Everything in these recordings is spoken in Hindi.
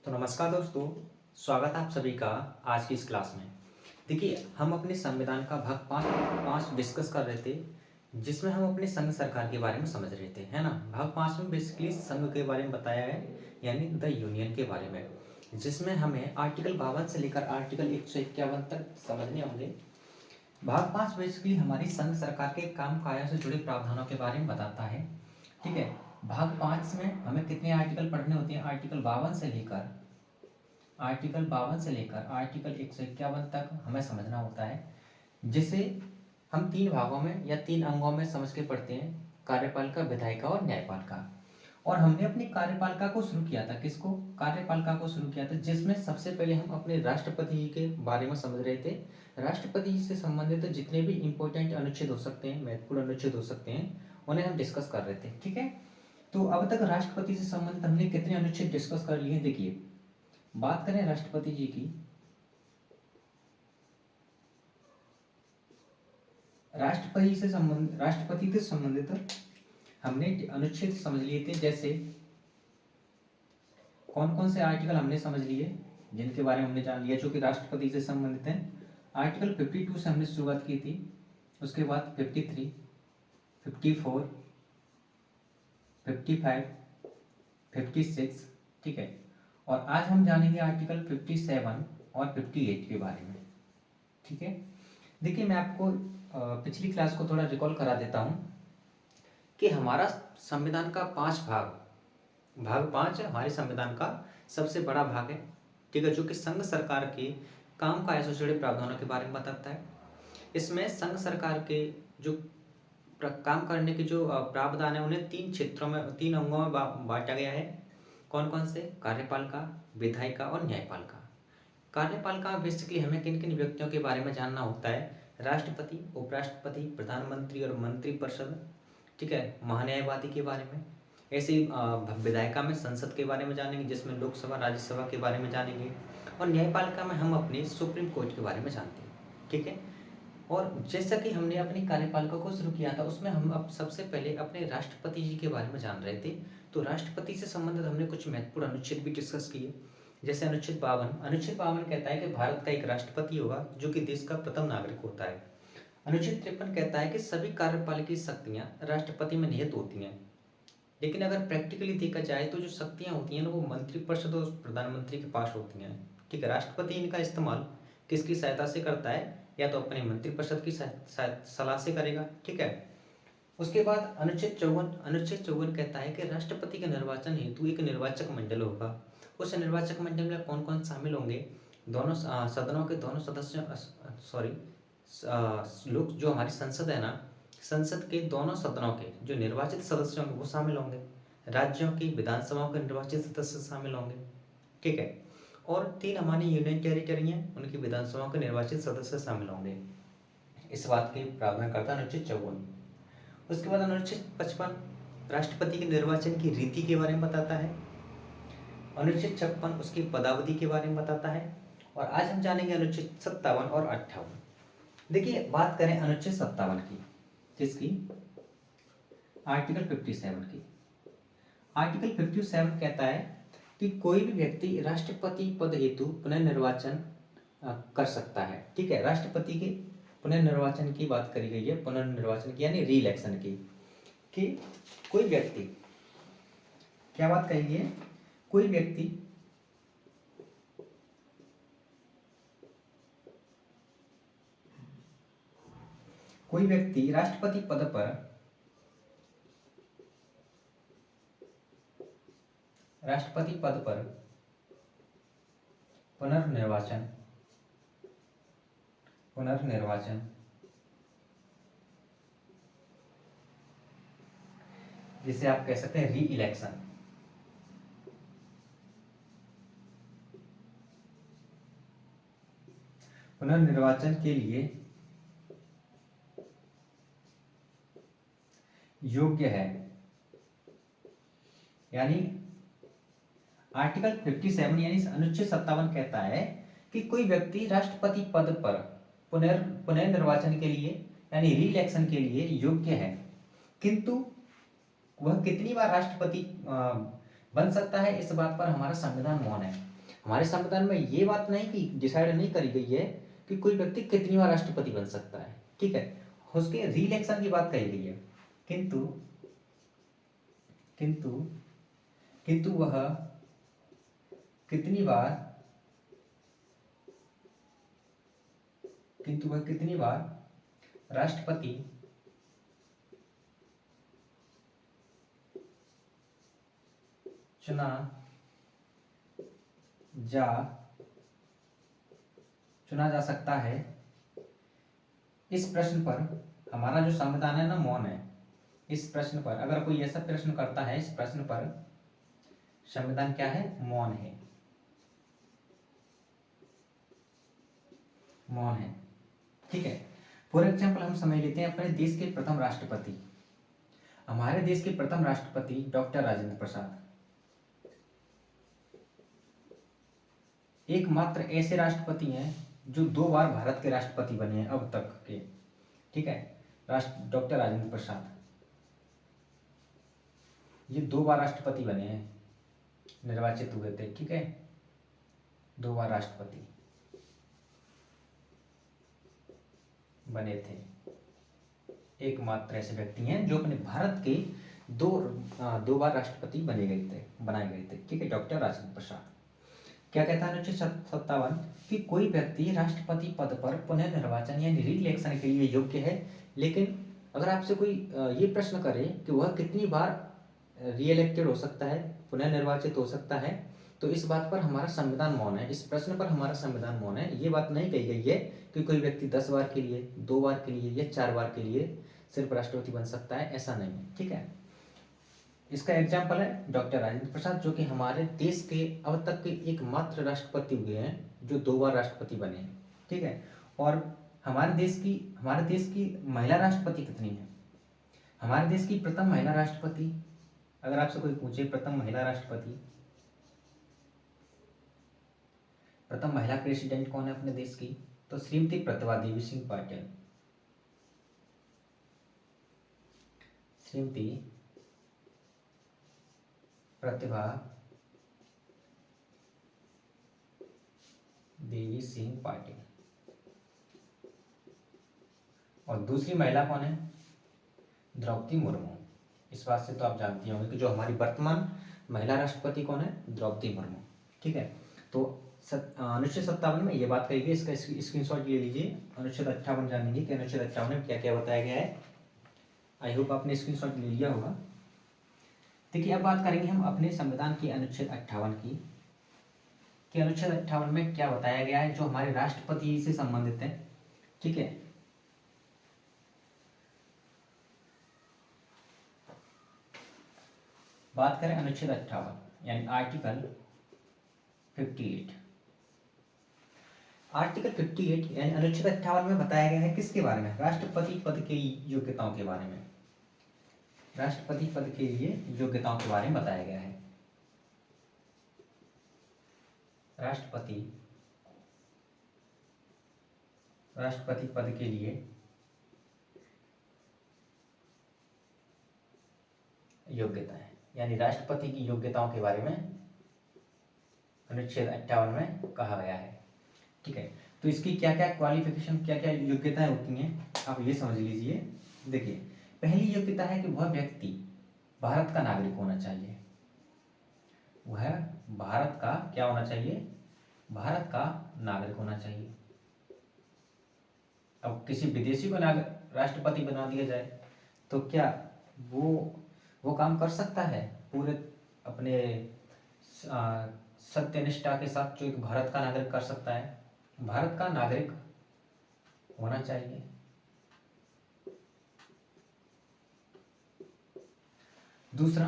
तो नमस्कार दोस्तों, स्वागत है आप सभी का आज की इस क्लास में। देखिए, हम अपने संविधान का भाग पाँच पाँच डिस्कस कर रहे थे, जिसमें हम अपने संघ सरकार के बारे में समझ रहे थे, है ना। भाग 5 में बेसिकली संघ के बारे में बताया है, यानी द यूनियन के बारे में, जिसमें हमें आर्टिकल 52 से लेकर आर्टिकल 151 तक समझने होंगे। भाग 5 बेसिकली हमारी संघ सरकार के काम काज से जुड़े प्रावधानों के बारे में बताता है। ठीक है, भाग 5 में हमें कितने आर्टिकल पढ़ने होते हैं? आर्टिकल 52 से लेकर आर्टिकल 151 तक हमें समझना होता है, जिसे हम 3 भागों में या 3 अंगों में समझ के पढ़ते हैं: कार्यपालिका, विधायिका और न्यायपालिका। और हमने अपनी कार्यपालिका को शुरू किया था, किसको? कार्यपालिका को शुरू किया था, जिसमें सबसे पहले हम अपने राष्ट्रपति जी के बारे में समझ रहे थे। राष्ट्रपति जी से संबंधित जितने भी इंपॉर्टेंट अनुच्छेद हो सकते हैं, महत्वपूर्ण अनुच्छेद हो सकते हैं, उन्हें हम डिस्कस कर रहे थे। ठीक है, तो अब तक राष्ट्रपति से संबंधित हमने कितने अनुच्छेद डिस्कस कर लिए? देखिए, बात करें राष्ट्रपति जी की, राष्ट्रपति से संबंधित हमने अनुच्छेद समझ लिए थे। जैसे कौन कौन से आर्टिकल हमने समझ लिए, जिनके बारे में हमने जान लिया, जो कि राष्ट्रपति से संबंधित हैं। आर्टिकल 52 से हमने शुरुआत की थी, उसके बाद 53, 54, 55, 56। ठीक है, और आज हम जानेंगे आर्टिकल 57 और 58 के बारे में। ठीक है, देखिए मैं आपको पिछली क्लास को थोड़ा रिकॉल करा देता हूँ कि हमारा संविधान का 5 भाग 5 हमारे संविधान का सबसे बड़ा भाग है। ठीक है, जो कि संघ सरकार के काम काज से जुड़े प्रावधानों के बारे में बताता है। इसमें संघ सरकार के जो काम करने के जो प्रावधान है, उन्हें 3 क्षेत्रों में, 3 अंगों में बांटा गया है। कौन कौन से? कार्यपालिका, विधायिका और न्यायपालिका। कार्यपालिका में बेसिकली हमें किन किन व्यक्तियों के बारे में जानना होता है? राष्ट्रपति, उपराष्ट्रपति, प्रधानमंत्री और मंत्रिपरिषद। ठीक है, महान्यायवादी के बारे में। ऐसे ही विधायिका में संसद के बारे में जानेंगे, जिसमें लोकसभा, राज्यसभा के बारे में जानेंगे। और न्यायपालिका में हम अपने सुप्रीम कोर्ट के बारे में जानते हैं। ठीक है, और जैसा कि हमने अपनी कार्यपालिका को शुरू किया था, उसमें हम अब सबसे पहले अपने राष्ट्रपति जी के बारे में जान रहे थे। तो राष्ट्रपति से संबंधित हमने कुछ महत्वपूर्ण अनुच्छेद भी डिस्कस किए। जैसे अनुच्छेद 52 कहता है कि भारत का एक राष्ट्रपति होगा, जो कि देश का प्रथम नागरिक होता है। अनुच्छेद 53 कहता है कि सभी कार्यपालिकीय शक्तियां राष्ट्रपति में निहित होती हैं। लेकिन अगर प्रैक्टिकली देखा जाए तो जो शक्तियां होती हैं ना, वो मंत्रिपरिषद और प्रधानमंत्री के पास होती हैं। ठीक है, राष्ट्रपति इनका इस्तेमाल किसकी सहायता से करता है? या तो अपने मंत्रिपरिषद की सलाह से करेगा। ठीक है, उसके बाद अनुच्छेद 54 कहता है कि राष्ट्रपति के निर्वाचन हेतु एक निर्वाचक मंडल होगा। उस निर्वाचक मंडल में कौन कौन शामिल होंगे? दोनों सदनों के दोनों सदस्यों, लोग, जो हमारी संसद है ना, संसद के दोनों सदनों के जो निर्वाचित सदस्य होंगे वो शामिल होंगे। राज्यों की विधानसभाओं के निर्वाचित सदस्य शामिल होंगे। ठीक है, और 3 हमारी यूनियन टेरिटरी हैं, उनकी विधानसभाओं के निर्वाचित सदस्य शामिल होंगे। इस बात के प्रावधान करता है अनुच्छेद 54। उसके बाद अनुच्छेद 55 राष्ट्रपति के निर्वाचन की रीति के बारे में बताता है। अनुच्छेद 56 उसकी पदावधि के बारे में बताता है। और आज हम जानेंगे अनुच्छेद 57 और 58। देखिए, बात करें अनुच्छेद 57 की, जिसकी आर्टिकल 57 की। आर्टिकल 57 कहता है कि कोई भी व्यक्ति राष्ट्रपति पद हेतु पुनर्निर्वाचन कर सकता है। ठीक है, राष्ट्रपति के पुनर्निर्वाचन की बात करी गई है, पुनर्निर्वाचन की यानी री इलेक्शन की, कि कोई व्यक्ति, क्या बात कही है? कोई व्यक्ति राष्ट्रपति पद पर पुनर्निर्वाचन जिसे आप कह सकते हैं री इलेक्शन, पुनर्निर्वाचन के लिए योग्य है। यानी आर्टिकल 57 यानी अनुच्छेद 57 कहता है कि कोई व्यक्ति राष्ट्रपति पद पर पुनर्निर्वाचन के लिए यानी री इलेक्शन के लिए योग्य है, किंतु वह कितनी बार राष्ट्रपति बन सकता है, इस बात पर हमारा संविधान मौन है। हमारे संविधान में ये बात नहीं कि डिसाइड नहीं करी गई है कि कोई व्यक्ति कितनी बार राष्ट्रपति बन सकता है, ठीक है, उसके रीइलेक्शन की बात कही गई है, किंतु किंतु किंतु वह कितनी बार राष्ट्रपति चुना जा सकता है, इस प्रश्न पर हमारा जो संविधान है ना मौन है। इस प्रश्न पर अगर कोई ऐसा प्रश्न करता है, इस प्रश्न पर संविधान क्या है, मौन है, मौन है, ठीक है। फॉर एग्जाम्पल हम समझ लेते हैं अपने देश के प्रथम राष्ट्रपति, हमारे देश के प्रथम राष्ट्रपति डॉक्टर राजेंद्र प्रसाद, एकमात्र ऐसे राष्ट्रपति हैं जो 2 बार भारत के राष्ट्रपति बने हैं अब तक के, ठीक है, डॉक्टर राजेंद्र प्रसाद ये 2 बार राष्ट्रपति बने हैं, निर्वाचित हुए थे, ठीक है, 2 बार राष्ट्रपति बने थे, एकमात्र ऐसे व्यक्ति हैं जो अपने भारत के दो बार राष्ट्रपति बनाए गए थे, ठीक है, डॉक्टर राजेंद्र प्रसाद। क्या कहता है अनुच्छेद 57 कि कोई व्यक्ति राष्ट्रपति पद पर पुनः निर्वाचन या री इलेक्शन के लिए योग्य है, लेकिन अगर आपसे कोई ये प्रश्न करे कि वह कितनी बार री इलेक्टेड हो सकता है, पुनः निर्वाचित हो सकता है, तो इस बात पर हमारा संविधान मौन है, इस प्रश्न पर हमारा संविधान मौन है। ये बात नहीं कही गई है कि कोई व्यक्ति 10 बार के लिए, 2 बार के लिए या 4 बार के लिए सिर्फ राष्ट्रपति बन सकता है, ऐसा नहीं है, ठीक है। इसका एग्जाम्पल है डॉक्टर राजेंद्र प्रसाद, जो कि हमारे देश के अब तक के एकमात्र राष्ट्रपति हुए हैं जो 2 बार राष्ट्रपति बने हैं, ठीक है। और हमारे देश की महिला राष्ट्रपति कितनी है? हमारे देश की प्रथम महिला राष्ट्रपति, अगर आपसे कोई पूछे प्रथम महिला प्रेसिडेंट कौन है अपने देश की, तो श्रीमती प्रतिभा देवी सिंह पाटिल, श्रीमती प्रतिभा देवी सिंह पाटिल। और दूसरी महिला कौन है? द्रौपदी मुर्मू। इस बात से तो आप जानती होंगे कि जो हमारी वर्तमान महिला राष्ट्रपति कौन है, द्रौपदी मुर्मू, ठीक है। तो अनुच्छेद 57 में ये बात कही गई, इसका स्क्रीनशॉट ले लीजिए। अनुच्छेद 58 जानेंगे कि अनुच्छेद 58 में क्या क्या बताया गया है। आई होप आपने स्क्रीनशॉट ले लिया होगा। देखिए अब बात करेंगे हम अपने संविधान के अनुच्छेद 58 की, कि अनुच्छेद 58 में क्या बताया गया है जो हमारे राष्ट्रपति से संबंधित है, ठीक है। बात करें अनुच्छेद 58 यानी आर्टिकल 58। आर्टिकल 58 यानी अनुच्छेद 58 में बताया गया है किसके बारे में? राष्ट्रपति पद के योग्यताओं के बारे में, राष्ट्रपति पद के लिए योग्यताओं के बारे में बताया गया है। राष्ट्रपति पद के लिए योग्यता है, यानी राष्ट्रपति की योग्यताओं के बारे में अनुच्छेद 58 में कहा गया है, ठीक है। तो इसकी क्या क्या क्वालिफिकेशन, क्या क्या योग्यताएं होती हैं, आप ये समझ लीजिए। देखिए पहली योग्यता है कि वह व्यक्ति भारत का नागरिक होना चाहिए, वह भारत का क्या होना चाहिए, भारत का नागरिक होना चाहिए। अब किसी विदेशी को राष्ट्रपति बना दिया जाए तो क्या वो काम कर सकता है पूरे अपने सत्यनिष्ठा के साथ जो एक भारत का नागरिक कर सकता है? भारत का नागरिक होना चाहिए। दूसरा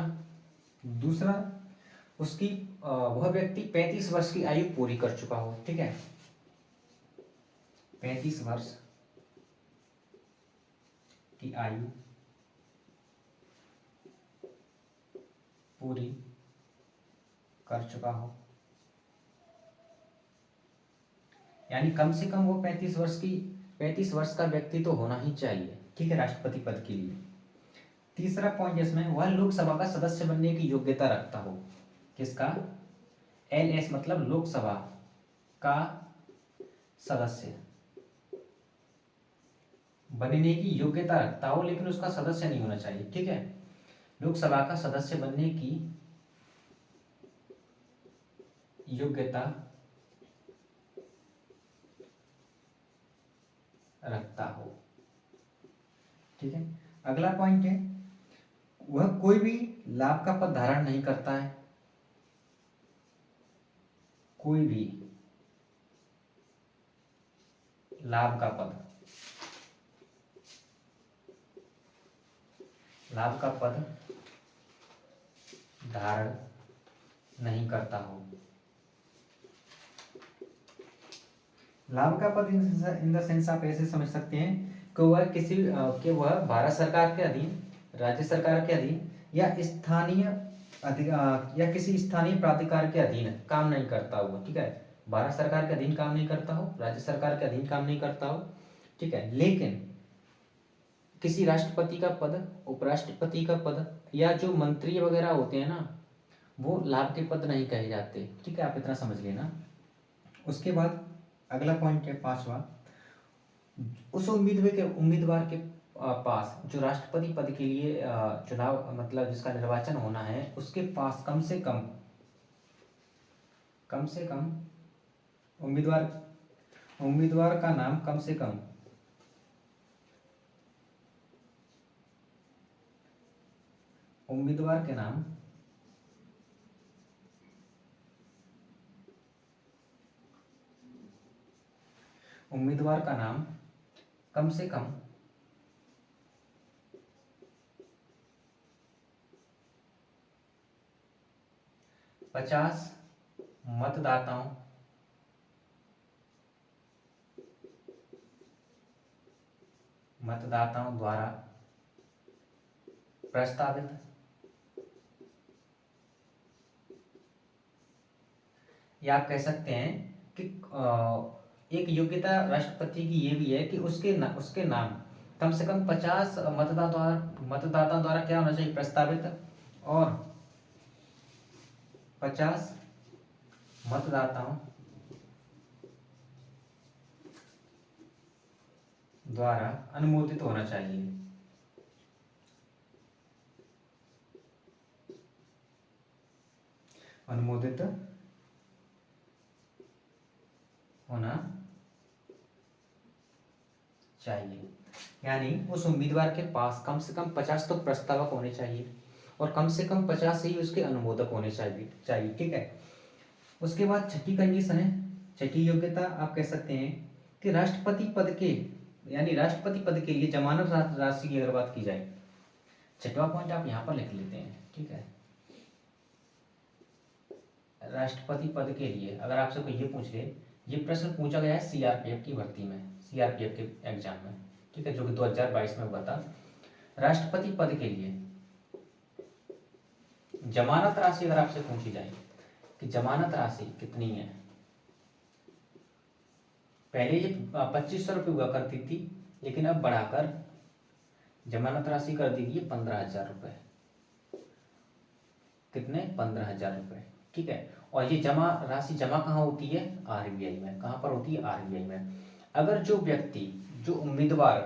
उसकी वह व्यक्ति 35 वर्ष की आयु पूरी कर चुका हो, ठीक है, 35 वर्ष की आयु पूरी कर चुका हो, यानी कम से कम वो 35 वर्ष का व्यक्ति तो होना ही चाहिए, ठीक है, राष्ट्रपति पद के लिए। तीसरा पॉइंट इसमें, वह लोकसभा का सदस्य बनने की योग्यता रखता हो। किसका? LS मतलब लोकसभा का सदस्य बनने की योग्यता रखता हो, लेकिन उसका सदस्य नहीं होना चाहिए, ठीक है। लोकसभा का सदस्य बनने की योग्यता रखता हो, ठीक है। अगला पॉइंट है, वह कोई भी लाभ का पद धारण नहीं करता है, कोई भी लाभ का पद, लाभ का पद धारण नहीं करता हो। लाभ का पद इन द सेंस आप ऐसे समझ सकते हैं कि वह कि वह भारत सरकार के अधीन, राज्य सरकार के अधीन या या किसी स्थानीय प्राधिकार के अधीन काम नहीं करता हो, ठीक है। भारत सरकार के अधीन काम नहीं करता हो, राज्य सरकार के अधीन काम नहीं करता हो, ठीक है। लेकिन किसी राष्ट्रपति का पद, उपराष्ट्रपति का पद या जो मंत्री वगैरह होते हैं ना, वो लाभ के पद नहीं कहे जाते, ठीक है। आप इतना समझ लेना। उसके बाद अगला पॉइंट है 5वां, उस उम्मीदवार के पास जो राष्ट्रपति पद के लिए चुनाव मतलब जिसका निर्वाचन होना है, उसके पास कम से कम उम्मीदवार का नाम कम से कम उम्मीदवार के नाम उम्मीदवार का नाम कम से कम 50 मतदाताओं द्वारा प्रस्तावित या आप कह सकते हैं कि एक योग्यता राष्ट्रपति की ये भी है कि उसके नाम कम से कम 50 मतदाताओं द्वारा क्या होना चाहिए, प्रस्तावित, और 50 मतदाताओं द्वारा अनुमोदित होना चाहिए। अनुमोदित होना चाहिए, यानी उस उम्मीदवार के पास कम से कम 50 तो प्रस्तावक होने चाहिए और कम से कम 50 ही उसके अनुमोदक होने चाहिए, ठीक है। उसके बाद छठी कंडीशन है, छठी योग्यता आप कह सकते हैं कि राष्ट्रपति पद के लिए जमानत राशि की अगर बात की जाए, छठवां पॉइंट आप यहाँ पर लिख लेते हैं, ठीक है। राष्ट्रपति पद के लिए अगर आपसे कोई ये पूछ ले, ये प्रश्न पूछा गया है सीआरपीएफ की भर्ती में, सीआरपीएफ के एग्जाम में, ठीक है, जो कि 2022 में हुआ था। राष्ट्रपति पद के लिए जमानत राशि अगर आपसे पूछी जाए कि जमानत राशि कितनी है, पहले ये 2500 रुपये हुआ करती थी, लेकिन अब बढ़ाकर जमानत राशि कर दी गई 15,000 रुपये। कितने? 15,000 रुपये, ठीक है। और ये राशि जमा कहाँ होती है? आरबीआई में। कहाँ पर होती है? आरबीआई में। अगर जो व्यक्ति, जो उम्मीदवार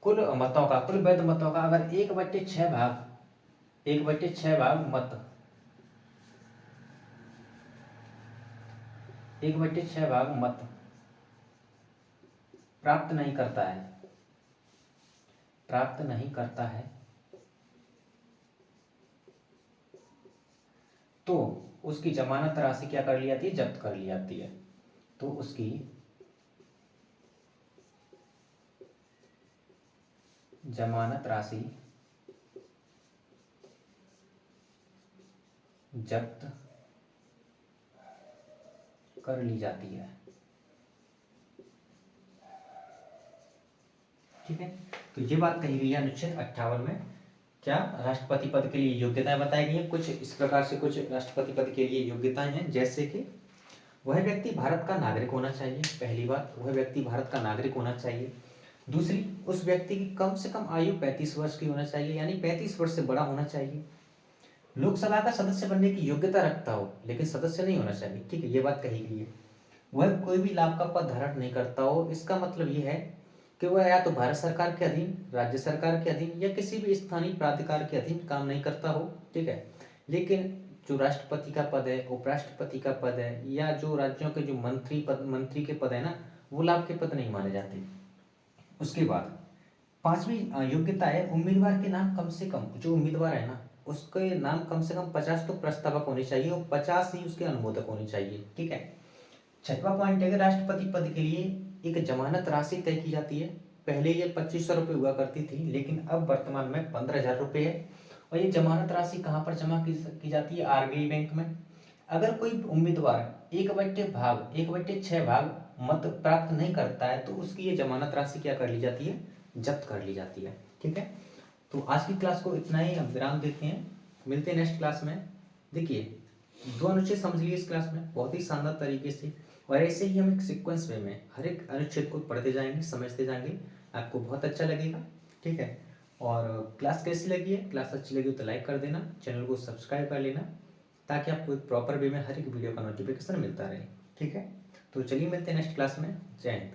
कुल वैध मतों का अगर 1/6 भाग मत 1/6 भाग मत प्राप्त नहीं करता है तो उसकी जमानत राशि क्या कर ली जाती है? जब्त कर ली जाती है। तो उसकी जमानत राशि जब्त कर ली जाती है, ठीक है। तो ये बात कही गई है अनुच्छेद 58 में। क्या? राष्ट्रपति पद के लिए योग्यताएं बताई गई हैं। कुछ इस प्रकार से कुछ राष्ट्रपति पद के लिए योग्यताएं हैं, जैसे कि वह व्यक्ति भारत का नागरिक होना चाहिए। पहली बात, वह व्यक्ति भारत का नागरिक होना चाहिए। दूसरी, उस व्यक्ति की कम से कम आयु 35 वर्ष की होना चाहिए, यानी 35 वर्ष से बड़ा होना चाहिए। लोकसभा का सदस्य बनने की योग्यता रखता हो लेकिन सदस्य नहीं होना चाहिए, ठीक है, ये बात कही गई है। वह कोई भी लाभ का पद धारण नहीं करता हो, इसका मतलब ये है कि वह या तो भारत सरकार के अधीन, राज्य सरकार के अधीन या किसी भी स्थानीय प्राधिकार के अधीन काम नहीं करता हो, ठीक है। लेकिन जो राष्ट्रपति का पद है, उपराष्ट्रपति का पद है, या जो राज्यों के जो मंत्री के पद है ना, वो लाभ के पद नहीं माने जाते। उसके बाद पांचवी योग्यता है उम्मीदवार के नाम कम से कम, जो उम्मीदवार है ना उसके नाम कम से कम 50 तो प्रस्तावक होने चाहिए और 50 ही उसके अनुमोदक होने चाहिए, ठीक है। छठवां पॉइंट है कि राष्ट्रपति पद के लिए एक जमानत राशि तय की जाती है। पहले ये 2500 रुपये हुआ करती थी, लेकिन अब वर्तमान में 15,000 रुपये है। और ये जमानत राशि कहाँ पर जमा की जाती है? आरबीआई बैंक में। अगर कोई उम्मीदवार 1/6 भाग मत प्राप्त नहीं करता है तो उसकी ये जमानत राशि क्या कर ली जाती है? जब्त कर ली जाती है, ठीक है। तो आज की क्लास को इतना ही हम विराम देते हैं, मिलते हैं नेक्स्ट क्लास में। देखिए, 2 अनुच्छेद समझ लिए इस क्लास में बहुत ही शानदार तरीके से, और ऐसे ही हम एक सीक्वेंस वे में हर एक अनुच्छेद को पढ़ते जाएंगे, समझते जाएंगे, आपको बहुत अच्छा लगेगा, ठीक है। और क्लास कैसी लगी है? क्लास अच्छी लगी तो लाइक कर देना, चैनल को सब्सक्राइब कर लेना, ताकि आपको एक प्रॉपर वे में हर एक वीडियो का नोटिफिकेशन मिलता रहे, ठीक है। तो चलिए मिलते हैं नेक्स्ट क्लास में। जय हिंद।